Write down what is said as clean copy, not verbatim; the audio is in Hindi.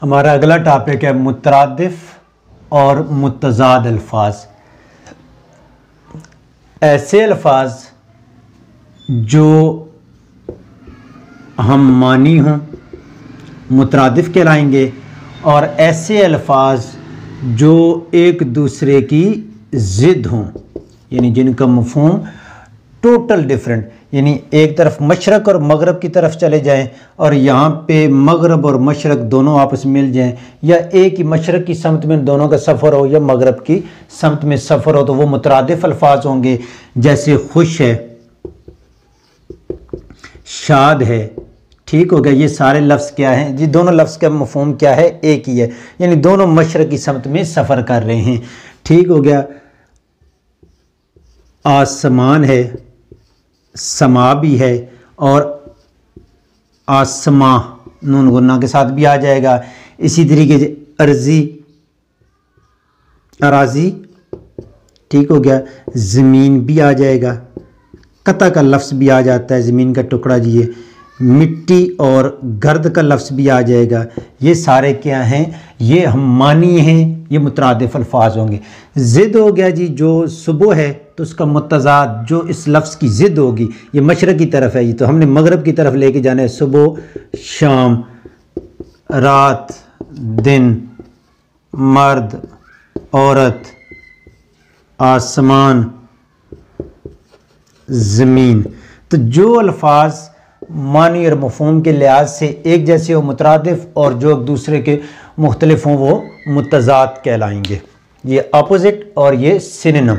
हमारा अगला टॉपिक है मुतरादिफ और मुतज़ाद अल्फाज। ऐसे अल्फाज जो हम मानी हों मुतरादिफ कहलाएंगे, और ऐसे अल्फाज जो एक दूसरे की ज़िद हों, यानी जिनका मफ़हूम टोटल डिफरेंट, यानी एक तरफ मशरक़ और मगरब की तरफ चले जाएं और यहाँ पे मगरब और मशरक़ दोनों आपस में मिल जाएं, या एक ही मशरक़ की समत में दोनों का सफ़र हो या मगरब की समत में सफ़र हो, तो वो मुतरादिफ अल्फाज होंगे। जैसे खुश है, शाद है, ठीक हो गया। ये सारे लफ्ज़ क्या हैं जी? दोनों लफ्ज़ का मफ़हूम क्या है? एक ही है, यानी दोनों मशरक़ की समत में सफ़र कर रहे हैं, ठीक हो गया। आसमान है, समा भी है, और आसमां नून गुन्ना के साथ भी आ जाएगा। इसी तरीके से अर्जी, अराजी, ठीक हो गया। ज़मीन भी आ जाएगा, कता का लफ्ज़ भी आ जाता है, ज़मीन का टुकड़ा जी। ये मिट्टी और गर्द का लफ्ज़ भी आ जाएगा। ये सारे क्या हैं? ये हम मानी हैं, ये मुतरादिफ अल्फाज होंगे। ज़िद हो गया जी, जो सुबह है तो उसका मुतज़ाद जो इस लफ्ज़ की ज़िद होगी, ये मशरक़ की तरफ है, ये तो हमने मगरब की तरफ लेके जाना है। सुबह, शाम, रात, दिन, मर्द, औरत, आसमान, ज़मीन। तो जो अल्फाज मानी और मफ़हूम के लिहाज से एक जैसे हो मुतरादिफ, और जो एक दूसरे के मुख्तलिफ हों वो मुतज़ाद कहलाएंगे। ये अपोजिट और ये सिनोनिम।